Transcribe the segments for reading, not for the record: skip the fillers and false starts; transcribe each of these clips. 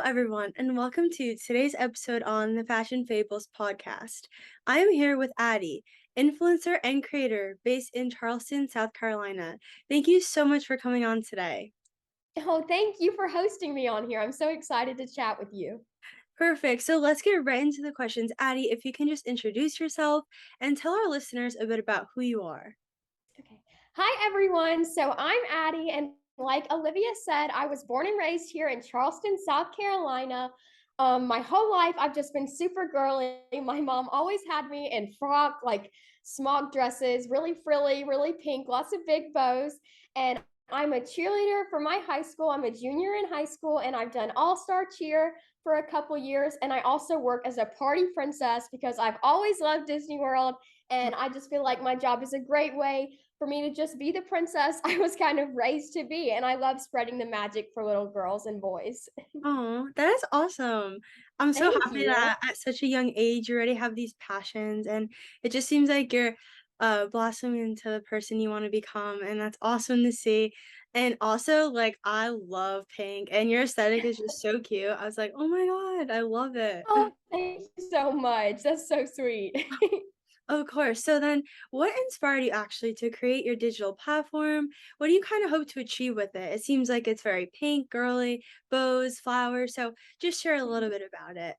everyone, and welcome to today's episode on the Fashion Fables podcast. I am here with Addie, influencer and creator based in Charleston, South Carolina. Thank you so much for coming on today. Oh, thank you for hosting me on here. I'm so excited to chat with you. Perfect. So let's get right into the questions. Addie, if you can just introduce yourself and tell our listeners a bit about who you are. Okay. Hi, everyone. So I'm Addie, and like Olivia said, I was born and raised here in Charleston, South Carolina. My whole life, I've just been super girly. My mom always had me in frock, like smock dresses, really frilly, really pink, lots of big bows. And I'm a cheerleader for my high school. I'm a junior in high school, and I've done all-star cheer for a couple years. And I also work as a party princess because I've always loved Disney World. And I just feel like my job is a great way for me to just be the princess I was kind of raised to be. And I love spreading the magic for little girls and boys. Oh, that is awesome. I'm so Thank happy you. that at such a young age you already have these passions and it just seems like you're blossoming into the person you want to become and that's awesome to see. And also like I love pink and your aesthetic is just so cute. I was like, "Oh my God, I love it." Oh, thank you so much. That's so sweet. Of course. So then what inspired you actually to create your digital platform? What do you kind of hope to achieve with it? It seems like it's very pink, girly, bows, flowers. So just share a little bit about it.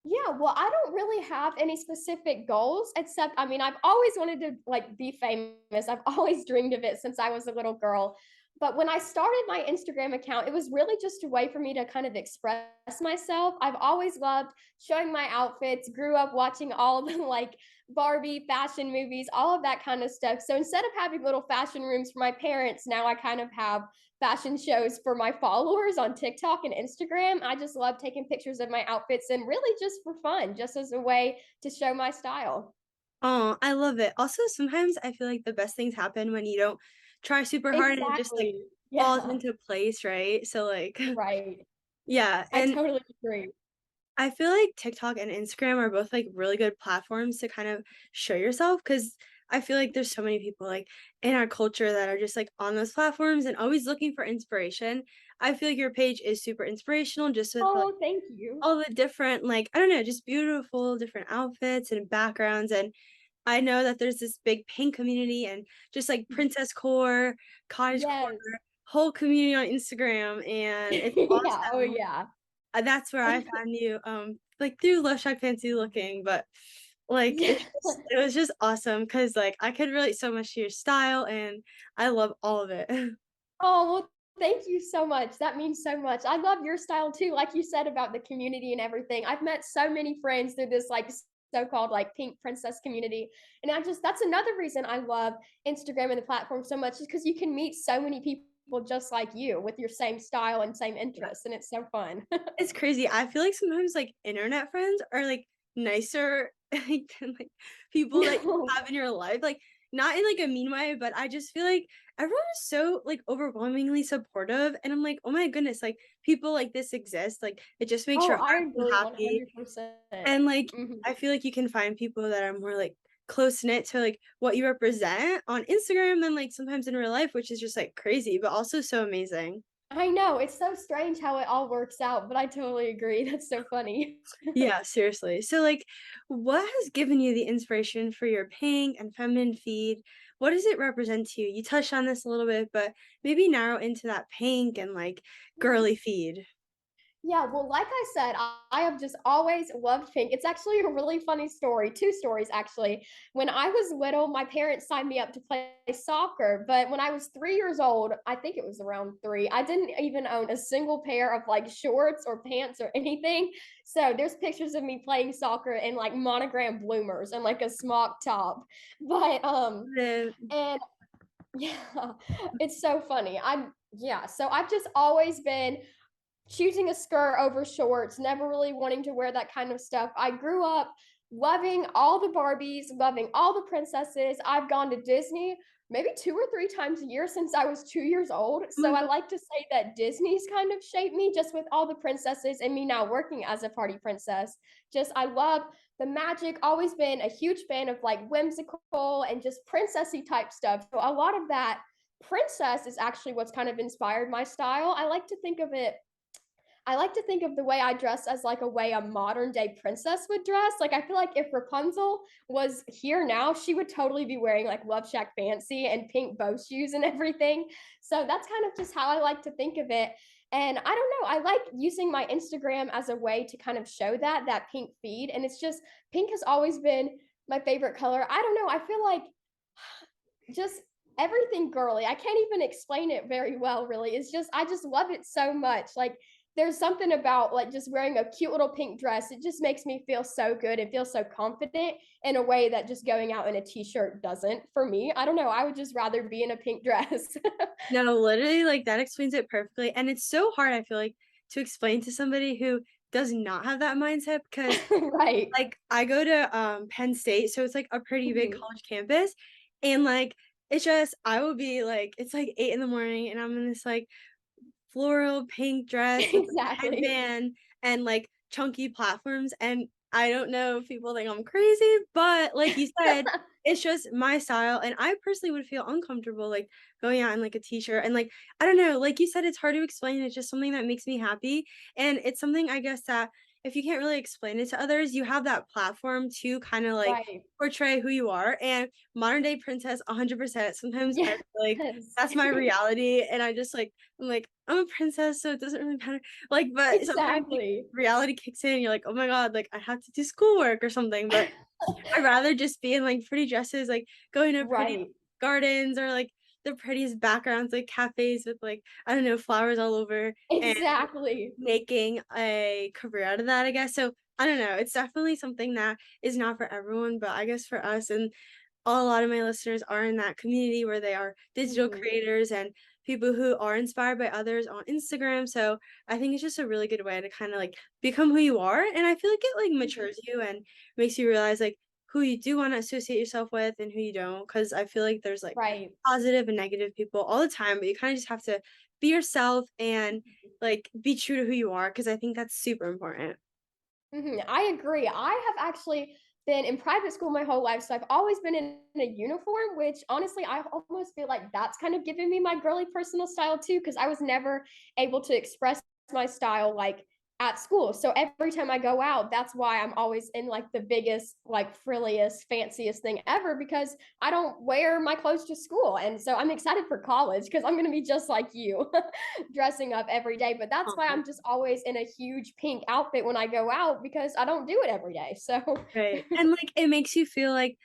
Yeah, well, I don't really have any specific goals except I mean, I've always wanted to like be famous. I've always dreamed of it since I was a little girl. But when I started my Instagram account, it was really just a way for me to kind of express myself. I've always loved showing my outfits, grew up watching all the like Barbie fashion movies, all of that kind of stuff. So instead of having little fashion rooms for my parents, now I kind of have fashion shows for my followers on TikTok and Instagram. I just love taking pictures of my outfits and really just for fun, just as a way to show my style. Oh, I love it. Also, sometimes I feel like the best things happen when you don't try super hard and it just like Exactly. falls Yeah, into place, right? So like right. yeah, I and totally agree. I feel like TikTok and Instagram are both like really good platforms to kind of show yourself because I feel like there's so many people like in our culture that are just like on those platforms and always looking for inspiration. I feel like your page is super inspirational just with like Oh, thank you. all the different like I don't know, just beautiful different outfits and backgrounds and I know that there's this big pink community and just like princess core, cottage core, Yes. whole community on Instagram, and it's Yeah. Oh, awesome. yeah. That's where I found you, like through LoveShackFancy looking, but like Yeah. it was just awesome because like I could relate so much to your style, and I love all of it. Oh, well, thank you so much. That means so much. I love your style too, like you said about the community and everything. I've met so many friends through this like so-called like pink princess community. And that's another reason I love Instagram and the platform so much is because you can meet so many people just like you with your same style and same Yeah. interests. And it's so fun. It's crazy. I feel like sometimes like internet friends are like nicer like, than like people that you No. have in your life. Like not in like a mean way, but I just feel like everyone is so like overwhelmingly supportive. And I'm like, oh my goodness, like people like this exist. Like it just makes Oh, your I heart so agree happy. 100%. And like Mhm. I feel like you can find people that are more like close knit to like what you represent on Instagram than like sometimes in real life, which is just like crazy, but also so amazing. I know. It's so strange how it all works out, but I totally agree. That's so funny. Yeah, seriously. So, like, what has given you the inspiration for your pink and feminine feed? What does it represent to you? You touched on this a little bit, but maybe narrow into that pink and like girly feed. Yeah, well, like I said, I have just always loved pink. It's actually a really funny story, two stories actually. When I was little, my parents signed me up to play soccer, but when I was 3 years old, I think it was around three, I didn't even own a single pair of like shorts or pants or anything. So there's pictures of me playing soccer in like monogram bloomers and like a smock top. But The and yeah, it's so funny. So I've just always been choosing a skirt over shorts, never really wanting to wear that kind of stuff. I grew up loving all the Barbies, loving all the princesses. I've gone to Disney maybe 2 or 3 times a year since I was 2 years old. oh my So I god, like to say that Disney's kind of shaped me just with all the princesses and me now working as a party princess. Just, I love the magic, always been a huge fan of like whimsical and just princessy type stuff. So a lot of that princess is actually what's kind of inspired my style. I like to think of it I like to think of the way I dress as like a way a modern day princess would dress. Like I feel like if Rapunzel was here now, she would totally be wearing like Love Shack Fancy and pink bow shoes and everything. So that's kind of just how I like to think of it. And I don't know, I like using my Instagram as a way to kind of show that pink feed. And it's just pink has always been my favorite color. I don't know. I feel like just everything girly. I can't even explain it very well, really. It's just, I just love it so much. Like, there's something about like just wearing a cute little pink dress. It just makes me feel so good and feel so confident in a way that just going out in a t-shirt doesn't for me. I don't know. I would just rather be in a pink dress. No, literally, like, that explains it perfectly, and it's so hard, I feel like, to explain to somebody who does not have that mindset because, Right. like, I go to, Penn State, so it's, like, a pretty big Mhm. college campus, and, like, it's just I will be, like it's, like, 8 in the morning, and I'm in this, like, floral pink dress with, like, a Exactly. headband and, like, chunky platforms, and I don't know if people think I'm crazy, but like you said, it's just my style, and I personally would feel uncomfortable, like, going out in, like, a t-shirt, and, like, I don't know, like you said, it's hard to explain, it's just something that makes me happy, and it's something, I guess, that if you can't really explain it to others, you have that platform to kinda, like, Right. portray who you are, and modern day princess, 100%, sometimes I Yes. feel like that's my reality, and I just, like I'm like, "I'm a princess, so it doesn't really matter." Like, but sometimes, like, Exactly. reality kicks in, you're like, "Oh my god, like, I have to do schoolwork or something," but I'd rather just be in, like, pretty dresses, like, going to pretty Right. gardens or, like, the prettiest backgrounds, like, cafes with, like, I don't know, flowers all over, and Exactly. making a career out of that, I guess, so, I don't know, it's definitely something that is not for everyone, but I guess for us and a lot of my listeners are in that community where they are digital Mhm. creators and people who are inspired by others on Instagram. So I think it's just a really good way to kind of like become who you are. And I feel like it like Mhm. matures you and makes you realize like who you do want to associate yourself with and who you don't. Cause I feel like there's like Right. positive and negative people all the time, but you kind of just have to be yourself and like be true to who you are. Cause I think that's super important. Mhm, I agree. I have actually been in private school my whole life, so I've always been in a uniform, which honestly, I almost feel like that's kind of given me my girly personal style too, because I was never able to express my style like at school. So every time I go out, that's why I'm always in like the biggest, like frilliest, fanciest thing ever because I don't wear my clothes to school. And so I'm excited for college because I'm going to be just like you. Dressing up every day. But that's why Aw, I'm just always in a huge pink outfit when I go out because I don't do it every day. So, right. And like it makes you feel like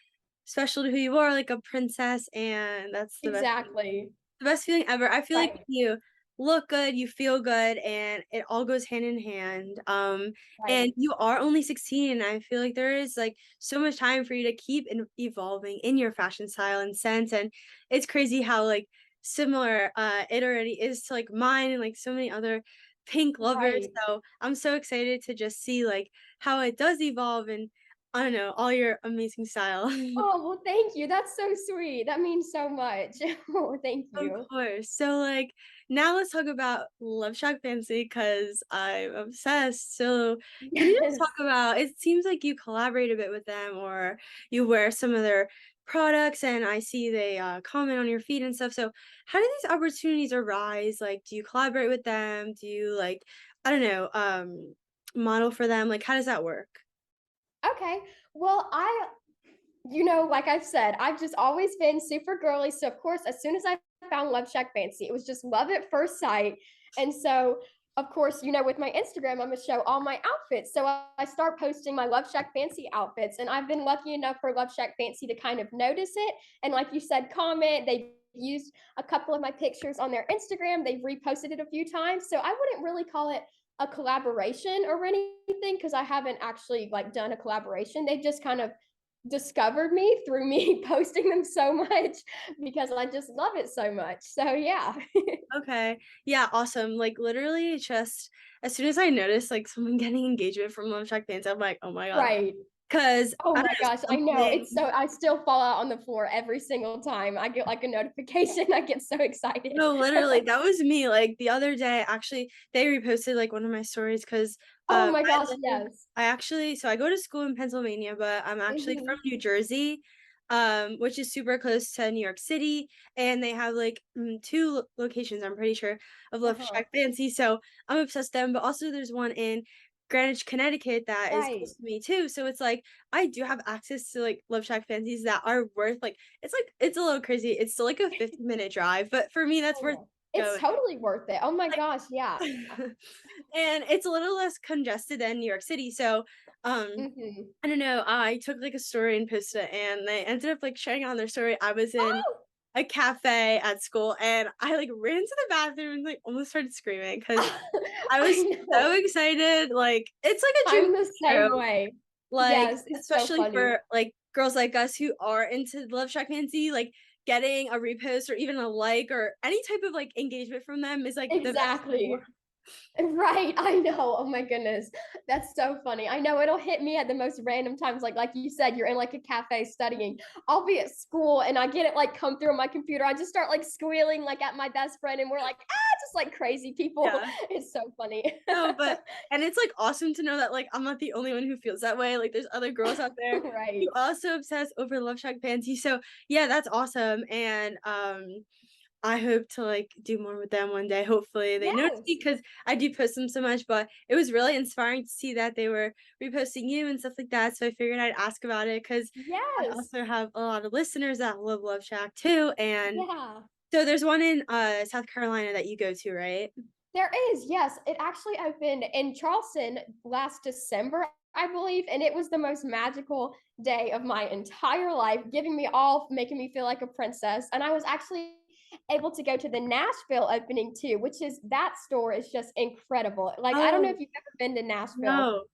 special to who you are, like a princess, and that's exactly. the best feeling ever. I feel like Right. when you look good, you feel good, and it all goes hand in hand. And Right. you are only 16, and I feel like there is like so much time for you to keep evolving in your fashion style and sense. And it's crazy how like similar it already is to like mine and like so many other pink lovers. Right. So I'm so excited to just see like how it does evolve and I don't know, all your amazing style. Oh, well, thank you. That's so sweet. That means so much. Oh, thank Of you. course. So, like, now let's talk about Love Shack Fancy because I'm obsessed. So, can you just talk Yes. about it seems like you collaborate a bit with them or you wear some of their products and I see they comment on your feed and stuff. So, how do these opportunities arise? Like, do you collaborate with them? Do you like, I don't know, model for them? Like, how does that work? Okay. Well, like I've said, I've just always been super girly. So of course, as soon as I found Love Shack Fancy, it was just love at first sight. And so, of course, with my Instagram, I'm gonna show all my outfits. So I start posting my Love Shack Fancy outfits, and I've been lucky enough for Love Shack Fancy to kind of notice it. And like you said, comment. They've used a couple of my pictures on their Instagram. They've reposted it a few times. So I wouldn't really call it a collaboration or anything because I haven't actually like done a collaboration. They've just kind of discovered me through me posting them so much because I just love it so much. So yeah. Okay. Yeah, awesome. Like literally just as soon as I noticed like someone getting engagement from Love Shack fans, I'm like, oh my God. Right. Cause Oh I my don't gosh, know, I know. something It's so I still fall out on the floor every single time I get like a notification. I get so excited. no, literally, that was me. Like the other day, actually, they reposted like one of my stories because Oh my gosh, I live yes. I actually so I go to school in Pennsylvania, but I'm actually from Mhm. New Jersey. which is super close to New York City, and they have like two locations, I'm pretty sure, of Love Uh-huh. Shack Fancy. So I'm obsessed with them, but also there's one in Greenwich, Connecticut that is Right. close to me too. So it's like I do have access to like Love Shack Fancies that are worth like it's a little crazy. It's still like a 50-minute drive, but for me that's Oh, worth yeah. It's going. totally worth it. Oh my Like gosh, yeah. and it's a little less congested than New York City. So Mhm. I don't know, I took, like, a story and posted it, and they ended up, like, sharing on their story. I was in Oh! a cafe at school, and I, like, ran to the bathroom and, like, almost started screaming because I I was so know. excited, like, it's like a dream I'm the come same true, way. like, Yes, it's so especially funny. for, like, girls like us who are into Love Shack Fancy, like, getting a repost or even a like or any type of, like, engagement from them is, like, the best thing in the world. Exactly. Right, I know, oh my goodness. That's so funny. I know it'll hit me at the most random times, like you said, you're in, like, a cafe studying. I'll be at school and I get it, like, come through on my computer. I just start, like, squealing, like, at my best friend, and we're like, "Ah," just like crazy people. Yeah. It's so funny. No, but and it's, like, awesome to know that, like, I'm not the only one who feels that way, like, there's other girls out there Right. who also obsess over Love Shack Fancy, so, yeah, that's awesome, and, I hope to, like, do more with them one day, hopefully they notice me Yes. because I do post them so much, but it was really inspiring to see that they were reposting you and stuff like that, so I figured I'd ask about it because I Yes. also have a lot of listeners that love Love Shack too, and Yeah. so there's one in, South Carolina that you go to, right? There is, yes. It actually opened in Charleston last December, I believe, and it was the most magical day of my entire life, giving me all making me feel like a princess. And I was actually able to go to the Nashville opening too, which is that store is just incredible. Like, I don't know Oh, if you've ever been to Nashville, no.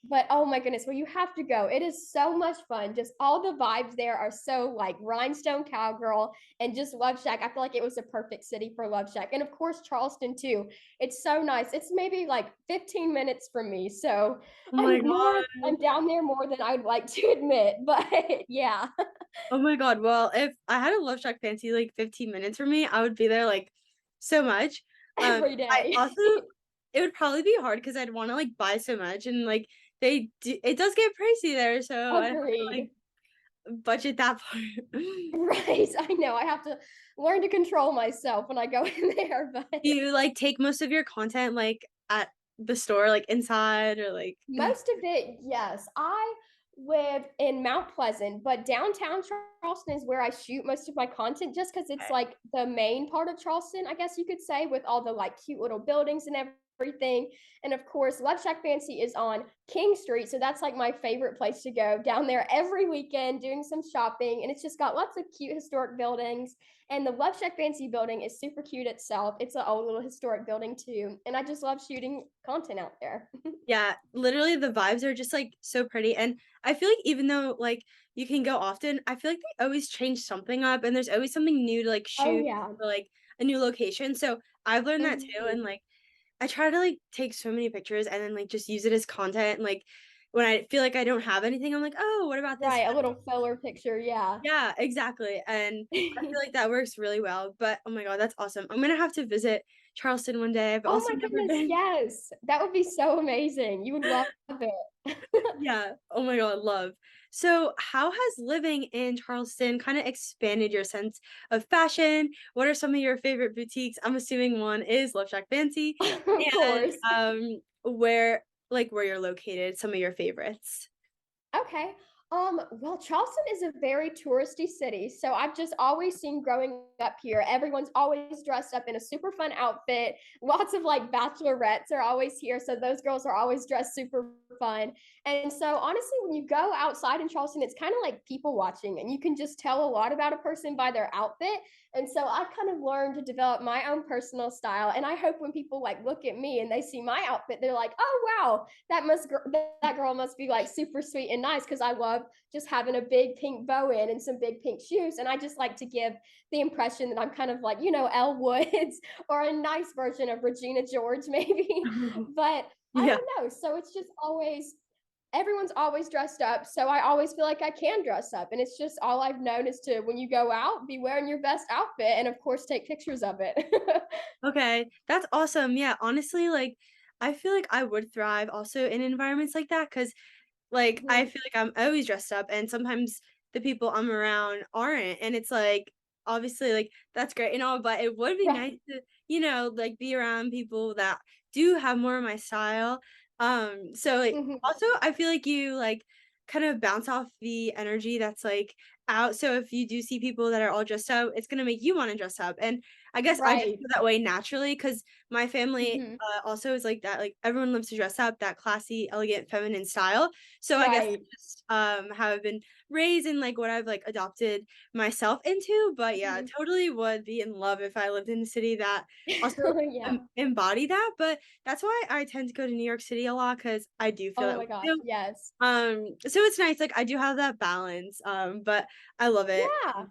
but oh my goodness, well, you have to go. It is so much fun. Just all the vibes there are so like rhinestone cowgirl and just Love Shack. I feel like it was a perfect city for Love Shack. And of course, Charleston too. It's so nice. It's maybe like 15 minutes from me. So Oh my I'm god. down there more than I'd like to admit. But yeah, Oh my god, well, if I had a Love Shack Fancy, like, 15 minutes from me, I would be there, like, so much. every I day. also it would probably be hard because 'cause I'd wanna, like, buy so much and, like, it does get pricey there, so I'd have to, like, Agreed. budget that part. Right. I know. I have to learn to control myself when I go in there, but Do you, like, take most of your content, like, at the store, like, inside or, like most of it, yes. I live in Mount Pleasant, but downtown Charleston is where I shoot most of my content just because it's like the main part of Charleston, I guess you could say, with all the like cute little buildings and everything. And of course, Love Shack Fancy is on King Street. So that's like my favorite place to go down there every weekend doing some shopping. And it's just got lots of cute historic buildings. And the Love Shack Fancy building is super cute itself. It's an old little historic building too. And I just love shooting content out there. Yeah, literally the vibes are just, like, so pretty, and I feel like even though, like, you can go often, I feel like they always change something up, and there's always something new to, like, Oh, shoot yeah. or, like, a new location, so I've learned that too, and, Mhm. like, I try to, like, take so many pictures and then, like, just use it as content, and, like, when I feel like I don't have anything, I'm like, "Oh, what about this?" Right, a little filler picture, yeah. Yeah, exactly, and I feel like that works really well, but, oh my god, that's awesome. I'm gonna have to visit Charleston one day, I've Oh also my never goodness, been. yes. That would be so amazing. You would love it. Yeah. Oh my god, love. So, how has living in Charleston kinda expanded your sense of fashion? What are some of your favorite boutiques? I'm assuming one is Love Shack Fancy, Of and, course. where you're located, some of your favorites. Okay. Well, Charleston is a very touristy city. So I've just always seen growing up here, everyone's always dressed up in a super fun outfit. Lots of like bachelorettes are always here. So those girls are always dressed super fun. And so honestly, when you go outside in Charleston, it's kind of like people watching, and you can just tell a lot about a person by their outfit. And so I've kind of learned to develop my own personal style. And I hope when people like look at me and they see my outfit, they're like, oh wow, that girl must be like super sweet and nice, because I love just having a big pink bow in and some big pink shoes. And I just like to give the impression that I'm kind of like, Elle Woods or a nice version of Regina George, maybe. But I Yeah. don't know. So it's just always everyone's always dressed up. So I always feel like I can dress up. And it's just all I've known is to, when you go out, be wearing your best outfit and of course take pictures of it. Okay, that's awesome. Yeah, honestly, like, I feel like I would thrive also in environments like that because. Like, I Mhm. feel like I'm always dressed up, and sometimes the people I'm around aren't, and it's like, obviously, like, that's great and all, but it would be nice Right. to, like, be around people that do have more of my style. So, like, Mhm. also, I feel like you, like, kind of bounce off the energy that's, like, out, so if you do see people that are all dressed up, it's gonna make you wanna dress up, and I guess I just Right. feel that way naturally because my family, Mhm. also is like that, like, everyone loves to dress up, that classy, elegant, feminine style, so I guess Right. that's just, how I've been raised and, like, what I've, like, adopted myself into, but yeah, Mhm. totally would be in love if I lived in a city that also Yeah. embody that, but that's why I tend to go to New York City a lot because I do feel Oh that way my gosh, too. yes. So it's nice, like, I do have that balance, but I love it. Yeah.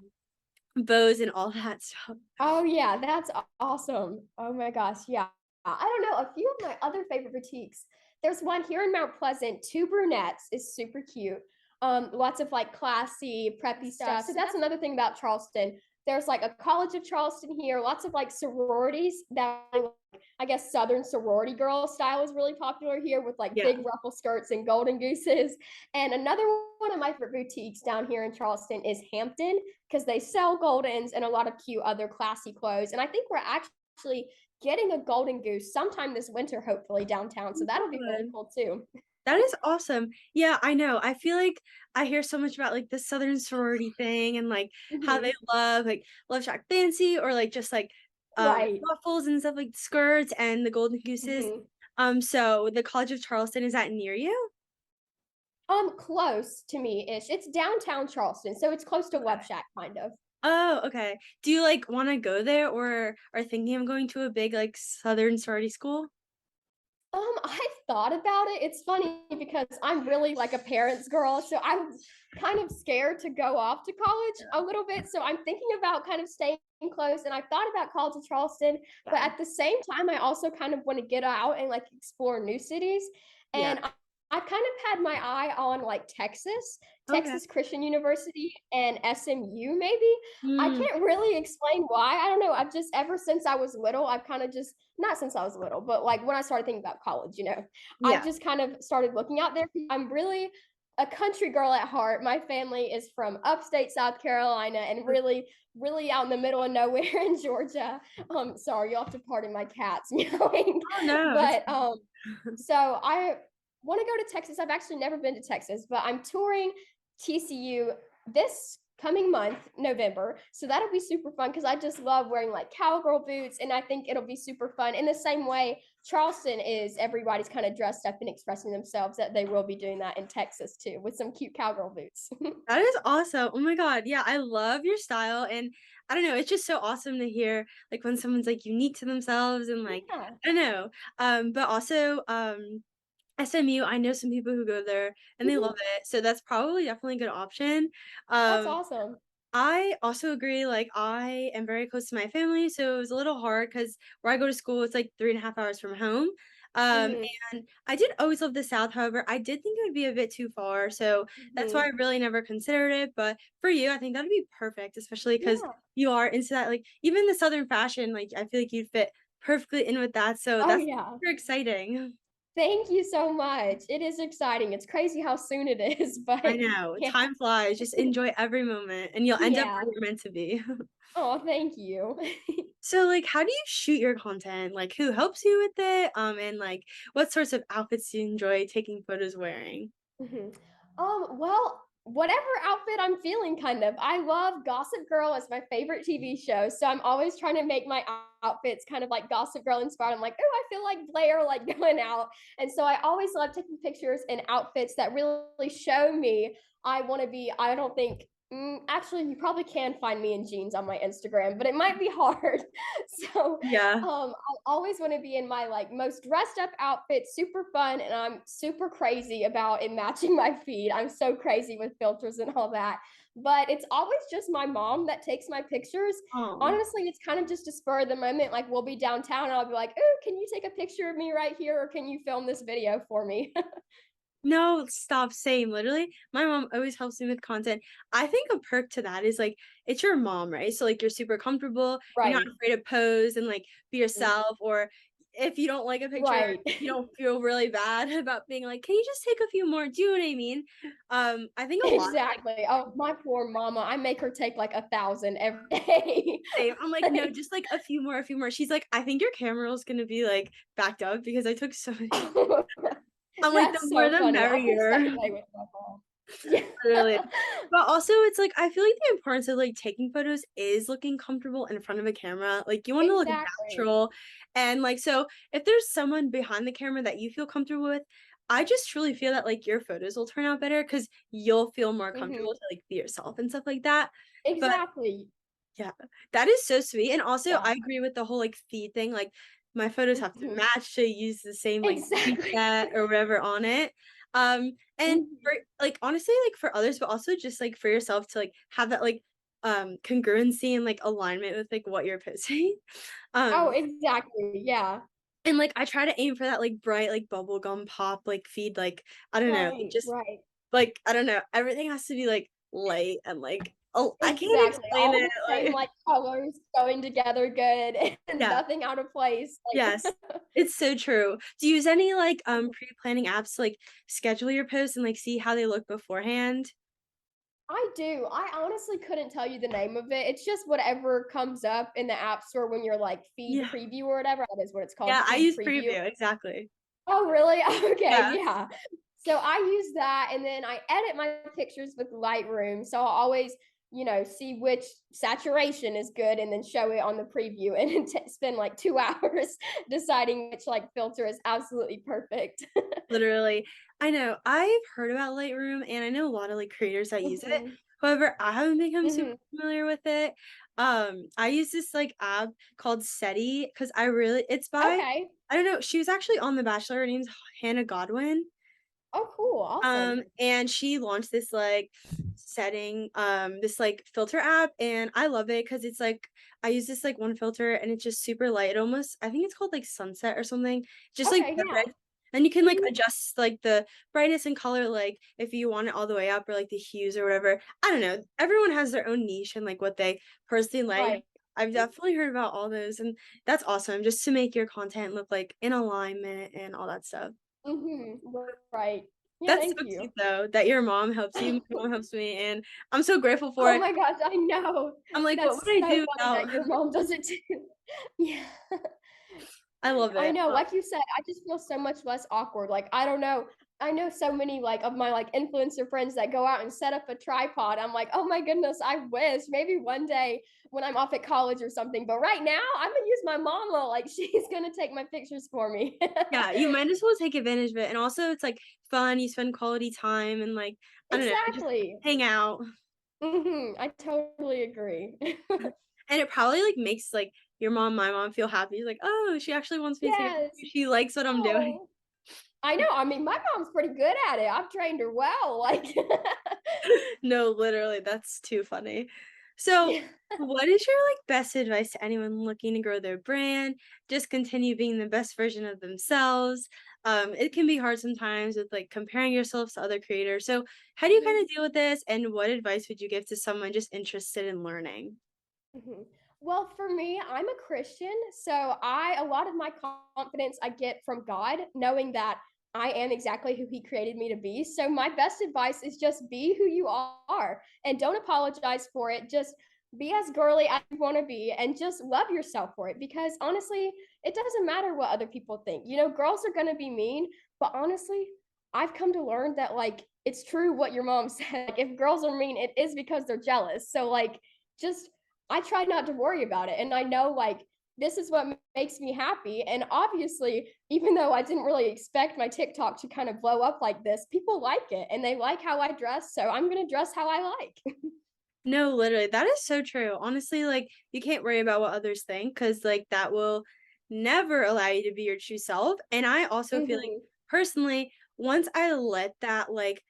Bows and all that stuff. Oh, yeah, that's awesome. Oh my gosh, yeah. I don't know, a few of my other favorite boutiques. There's one here in Mount Pleasant, 2 Brunettes is super cute. Lots of, like, classy, preppy stuff. So that's another thing about Charleston. There's, like, a College of Charleston here, lots of, like, sororities that I guess Southern sorority girl style is really popular here with, like, Yeah. big ruffle skirts and golden gooses. And another one of my favorite boutiques down here in Charleston is Hampton, because they sell Goldens and a lot of cute other classy clothes. And I think we're actually getting a golden goose sometime this winter, hopefully downtown. So that'll be really Good. cool too. That is awesome. Yeah, I know. I feel like I hear so much about, like, the Southern sorority thing and, like, how they Mhm. love, like, LoveShackFancy or, like, just, like, Right. ruffles and stuff, like skirts and the golden gooses. Mhm. So the College of Charleston, is that near you? Close to me-ish. It's downtown Charleston, so it's close to Okay. Love Shack, kind of. Oh, okay. Do you, like, wanna go there or are thinking of going to a big, like, Southern sorority school? I've thought about it. It's funny because I'm really like a parents girl, so I'm kind of scared to go off to college a little bit. So I'm thinking about kind of staying close. And I've thought about College of Charleston, but Yeah. at the same time, I also kind of want to get out and like explore new cities. Yeah. And I've kind of had my eye on like Okay. Texas Christian University and SMU, maybe. I Mm, can't really explain why. I don't know. I've just ever since I was little, I've kind of just not since I was little, but like when I started thinking about college, I've yeah. just kind of started looking out there. I'm really a country girl at heart. My family is from upstate South Carolina and really, really out in the middle of nowhere in Georgia. Sorry, you'll have to pardon my cats meowing. Oh, no, it's But so I want to go to Texas. I've actually never been to Texas, but I'm touring TCU this coming month, November. So that'll be super fun because I just love wearing like cowgirl boots. And I think it'll be super fun. In the same way, Charleston is everybody's kind of dressed up and expressing themselves, that they will be doing that in Texas too with some cute cowgirl boots. That is awesome. Oh my god, yeah, I love your style, and I don't know, it's just so awesome to hear, like, when someone's, like, unique to themselves and, like, Yeah, I don't know, but also, SMU, I know some people who go there and they love mhm, it, so that's probably definitely a good option. that's Um awesome. I also agree, like, I am very close to my family, so it was a little hard because where I go to school, it's, like, 3.5 hours from home, um, Mhm, and I did always love the South, however, I did think it would be a bit too far, so that's why I mhm. really never considered it, but for you, I think that'd be perfect, especially because Yeah. you are into that, like, even the Southern fashion, like, I feel like you'd fit perfectly in with that, so Oh that's yeah. super exciting. Thank you so much. It is exciting. It's crazy how soon it is, I but know, yeah. time flies, just enjoy every moment, and you'll end up Yeah. where you're meant to be. Oh, thank you. So, like, how do you shoot your content? Like, who helps you with it? And, like, what sorts of outfits do you enjoy taking photos wearing? Mhm. Well, whatever outfit I'm feeling kind of. I love Gossip Girl as my favorite TV show, so I'm always trying to make my outfits kind of like Gossip Girl inspired. I'm like, "Oh, I feel like Blair like going out." And so I always love taking pictures in outfits that really show me I want to be I don't think actually, you probably can find me in jeans on my Instagram, but it might be hard. So, Yeah. I always want to be in my like most dressed up outfit, super fun, and I'm super crazy about it matching my feed. I'm so crazy with filters and all that. But it's always just my mom that takes my pictures. Oh. Honestly, it's kind of just a spur of the moment. Like we'll be downtown and I'll be like, "Oh, can you take a picture of me right here, or can you film this video for me?" No, stop, same, literally, my mom always helps me with content. I think a perk to that is, like, it's your mom, right? So, like, you're super comfortable, you're not Right. afraid to pose and, like, be Mhm. yourself, or if you don't like a picture, Right. you don't feel really bad about being like, "Can you just take a few more?" Do you know what I mean? I think a lot of, like, Exactly. Oh, my poor mama, I make her take, like, 1,000 every day. same. I'm like, "No, Like, just, like, a few more, a few more." She's like, "I think your camera roll is gonna be, like, backed up because I took so many." I'm like, "The that's more so the funny. I'm the merrier." same way with my mom. Yeah. Literally. But also it's like I feel like the importance of like taking photos is looking comfortable in front of a camera. Like you want to look Exactly. natural and like so if there's someone behind the camera that you feel comfortable with, I just truly feel that like your photos will turn out better because you'll feel more comfortable Mhm. to like be yourself and stuff like that. But Exactly. yeah, that is so sweet. And also Yeah. I agree with the whole like feed thing. Like my photos have to Mhm. match to use the same like Exactly. preset or whatever on it. And for Mhm. like honestly, like for others, but also just like for yourself to like have that like congruency and like alignment with like what you're posting. Oh, Um exactly. Yeah. and like I try to aim for that like bright like bubblegum pop like feed like I don't know, like Right, just right. like I don't know, everything has to be like light and like oh I can't Exactly. explain All it the same, like like, colors going together good and yeah. nothing out of place, Yes. like It's so true. Do you use any, like, pre-planning apps to, like, schedule your posts and, like, see how they look beforehand? I do. I honestly couldn't tell you the name of it. It's just whatever comes up in the App Store when you're, like, feed Yeah. preview or whatever. That is what it's called, Yeah, I feed use preview. Preview, exactly. Oh, really? Okay, Yeah. yeah. So I use that, and then I edit my pictures with Lightroom, so I'll always, see which saturation is good and then show it on the preview and then spend, like, 2 hours deciding which, like, filter is absolutely perfect. Literally. I know. I've heard about Lightroom, and I know a lot of, like, creators that use it. Mhm, However, I haven't become super mhm. familiar with it. I use this, like, app called SETI because I really it's by Okay. I don't know, she was actually on The Bachelor, her name's Hannah Godwin. Oh, cool, awesome. And she launched this, like, setting, this, like, filter app, and I love it because it's, like I use this, like, one filter, and it's just super light. It almost I think it's called, like, sunset or something. Just, like, Okay, yeah. perfect. And you can, like, Mhm. adjust, like, the brightness and color, like, if you want it all the way up or, like, the hues or whatever. I don't know. Everyone has their own niche and, like, what they personally like. Right. I've definitely heard about all those, and that's awesome just to make your content look, like, in alignment and all that stuff. Mhm. Right. Yeah, That's thank so you. cute though, that your mom helps you, my mom helps me, and I'm so grateful for Oh it. my gosh, I know. I'm like, "What That's would I so do funny without" that your mom does it too. Yeah. I love I it. know, like you said, I just feel so much less awkward, like, I don't know, I know so many, like, of my, like, influencer friends that go out and set up a tripod, I'm like, "Oh my goodness, I wish, maybe one day when I'm off at college or something, but right now, I'm gonna use my mama, like, she's gonna take my pictures for me." Yeah, you might as well take advantage of it, and also it's, like, fun, you spend quality time and, like, I don't know, just Exactly. hang out. Mhm, I totally agree. And it probably, like, makes, like, your mom, my mom feel happy, like, "Oh, she actually wants me to take a Yes. picture, she likes what I'm doing." Oh. I know, I mean, my mom's pretty good at it, I've trained her well, like No, literally, that's too funny. So, Yeah. what is your, like, best advice to anyone looking to grow their brand, just continue being the best version of themselves? It can be hard sometimes with, like, comparing yourselves to other creators. So, how do you Mhm, kinda deal with this, and what advice would you give to someone just interested in learning? mhm. Well, for me, I'm a Christian, so I a lot of my confidence I get from God, knowing that I am exactly who He created me to be. So my best advice is just be who you are and don't apologize for it. Just be as girly as you want to be and just love yourself for it because honestly, it doesn't matter what other people think. Girls are going to be mean, but honestly, I've come to learn that like it's true what your mom said. Like, if girls are mean, it is because they're jealous. So like just I try not to worry about it, and I know, like, this is what makes me happy, and obviously, even though I didn't really expect my TikTok to kind of blow up like this, people like it, and they like how I dress, so I'm gonna dress how I like. No, literally, that is so true. Honestly, like, you can't worry about what others think because, like, that will never allow you to be your true self. And I also feel like, Mhm. personally, once I let that, like,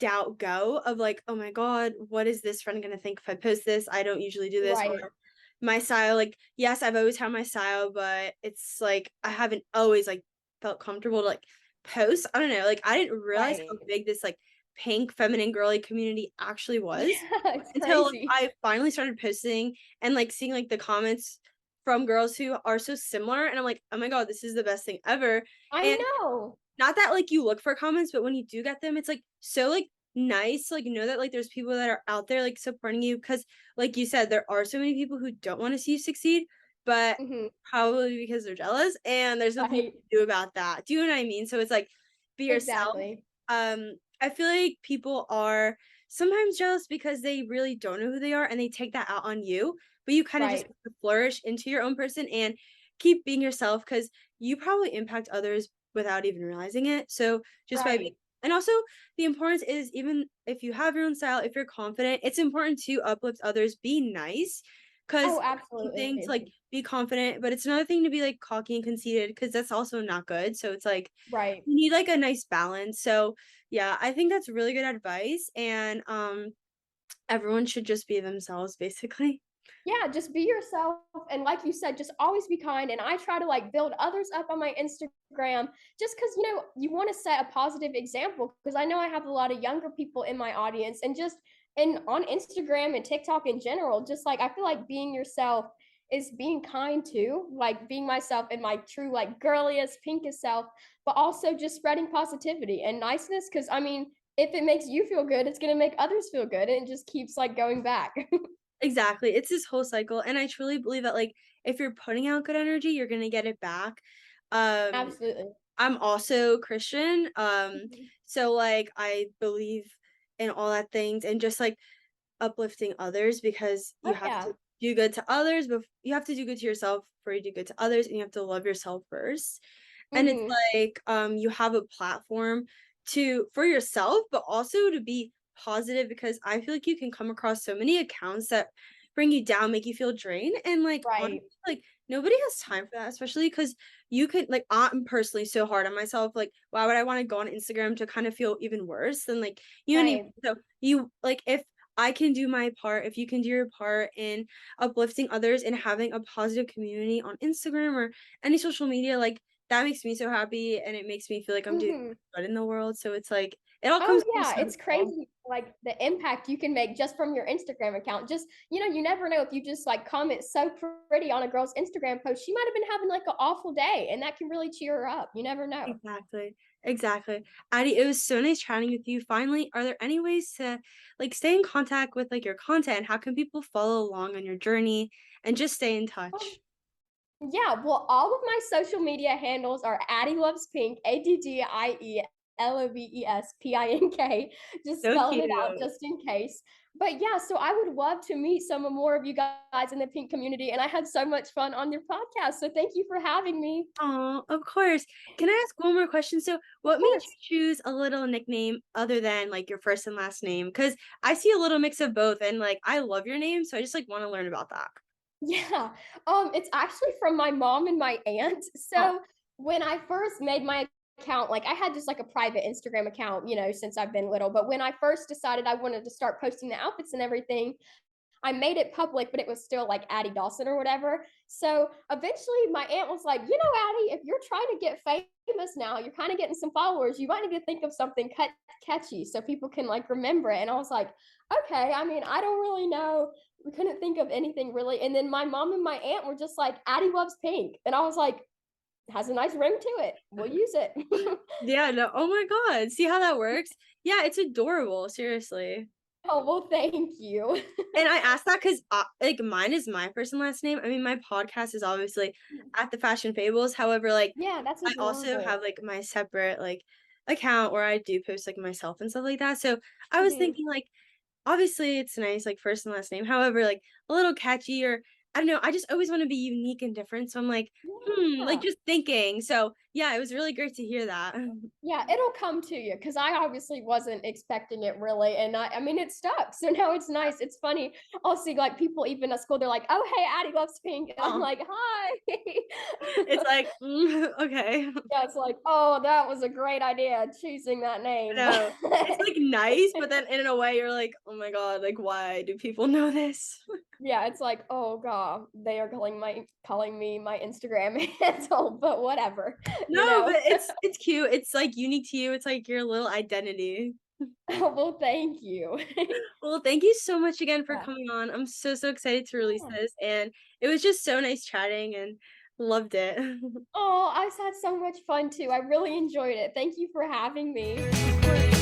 doubt go of, like, "Oh my god, what is this friend gonna think if I post this? I don't usually do this," Right, or my style, like, yes, I've always had my style, but it's, like, I haven't always, like, felt comfortable to, like, post. I don't know, like, I didn't realize how right. big this, like, pink feminine girly community actually was Yeah, it's until crazy. I finally started posting and, like, seeing, like, the comments from girls who are so similar, and I'm like, "Oh my god, this is the best thing ever." I And know. not that, like, you look for comments, but when you do get them, it's, like, so, like, nice to, like, know that, like, there's people that are out there, like, supporting you because, like you said, there are so many people who don't wanna see you succeed, but Mhm. probably because they're jealous, and there's nothing you Right. can do about that. Do you know what I mean? So it's, like, be yourself. Exactly. I feel like people are sometimes jealous because they really don't know who they are, and they take that out on you, but you kinda just Right. have to flourish into your own person and keep being yourself because you probably impact others without even realizing it. So just by being Right. and also the importance is even if you have your own style, if you're confident, it's important to uplift others, be nice, because Oh, it's one thing to, absolutely. like, be confident, but it's another thing to be, like, cocky and conceited because that's also not good. So it's like, Right. you need, like, a nice balance. So, yeah, I think that's really good advice, and, everyone should just be themselves, basically. Yeah, just be yourself, and like you said, just always be kind, and I try to, like, build others up on my Instagram just because you wanna set a positive example. Because I know I have a lot of younger people in my audience, and on Instagram and TikTok in general, just, like, I feel like being yourself is being kind too, like, being myself in my true, like, girliest, pinkest self, but also just spreading positivity and niceness. Because I mean, if it makes you feel good, it's gonna make others feel good, and it just keeps, like, going back. Exactly, it's this whole cycle, and I truly believe that, like, if you're putting out good energy, you're gonna get it back. Um, Absolutely. I'm also Christian, Mhm. so, like, I believe in all that things and just, like, uplifting others because you Oh, have to yeah. do good to others, but you have to do good to yourself before you do good to others, and you have to love yourself first. And it's Mhm. like, you have a platform to for yourself, but also to be positive because I feel like you can come across so many accounts that bring you down, make you feel drained, and, like, honestly, Right. like, nobody has time for that, especially because you could like, I'm personally so hard on myself, like, why would I wanna go on Instagram to kind of feel even worse than, like, you know what I mean? Right. So, you like, if I can do my part, if you can do your part in uplifting others and having a positive community on Instagram or any social media, like, that makes me so happy, and it makes me feel like I'm doing Mhm. good in the world, so it's like, it all Oh, comes full yeah, it's circle. crazy, like, the impact you can make just from your Instagram account. Just you never know if you just, like, comment so pretty on a girl's Instagram post, she might have been having, like, an awful day, and that can really cheer her up. You never know. Exactly, exactly. Addie, it was so nice chatting with you. Finally, are there any ways to, like, stay in contact with, like, your content? How can people follow along on your journey and just stay in Um, touch? yeah, well, all of my social media handles are Addie Loves Pink, AddieLovespink. Just So spelling it out cute. just in case. But yeah, so I would love to meet some more of you guys in the pink community, and I had so much fun on your podcast. So thank you for having me. Oh, of course. Can I ask one more question? So, Of what made you course. choose a little nickname other than, like, your first and last name? Because I see a little mix of both, and, like, I love your name, so I just, like, wanna learn about that. Yeah. It's actually from my mom and my aunt. Oh, So when I first made my account, like I had just like a private Instagram account, since I've been little. But when I first decided I wanted to start posting the outfits and everything, I made it public, but it was still like Addie Dawson or whatever. So eventually my aunt was like, Addie, if you're trying to get famous now, you're kind of getting some followers, you might need to think of something catchy so people can like remember it. And I was like, okay, I mean, I don't really know. We couldn't think of anything really. And then my mom and my aunt were just like, Addie loves pink. And I was like, has a nice ring to it. We'll use it. yeah, no, oh my god, see how that works? Yeah, it's adorable, seriously. Oh, well, thank you. And I asked that 'cause, like, mine is my first and last name. I mean, my podcast is obviously at the Fashion Fables, however, like, Yeah, that's I also adorable. have, like, my separate, like, account where I do post, like, myself and stuff like that, so I was Mhm. thinking, like, obviously, it's nice, like, first and last name, however, like, a little catchy or I don't know, I just always wanna be unique and different, so I'm like, like, Yeah. just thinking, so, yeah, it was really great to hear that. Yeah, it'll come to you because I obviously wasn't expecting it really, and I mean, it stuck, so now it's nice, it's funny. I'll see, like, people even at school, they're like, "Oh, hey, Addie loves pink," and I'm Aw, like, "Hi." it's like, okay. Yeah, it's like, "Oh, that was a great idea, choosing that name." No, it's, like, nice, but then in a way, you're like, "Oh my god, like, why do people know this?" Yeah, it's like, "Oh god, they are calling me my Instagram handle," but whatever, you No, know? but it's cute, it's, like, unique to you, it's, like, your little identity. Oh, well, thank you. Well, thank you so much again for Yeah. coming on. I'm so, so excited to release Yeah. this, and it was just so nice chatting and loved it. Oh, I've had so much fun too. I really enjoyed it. Thank you for having me. Of course.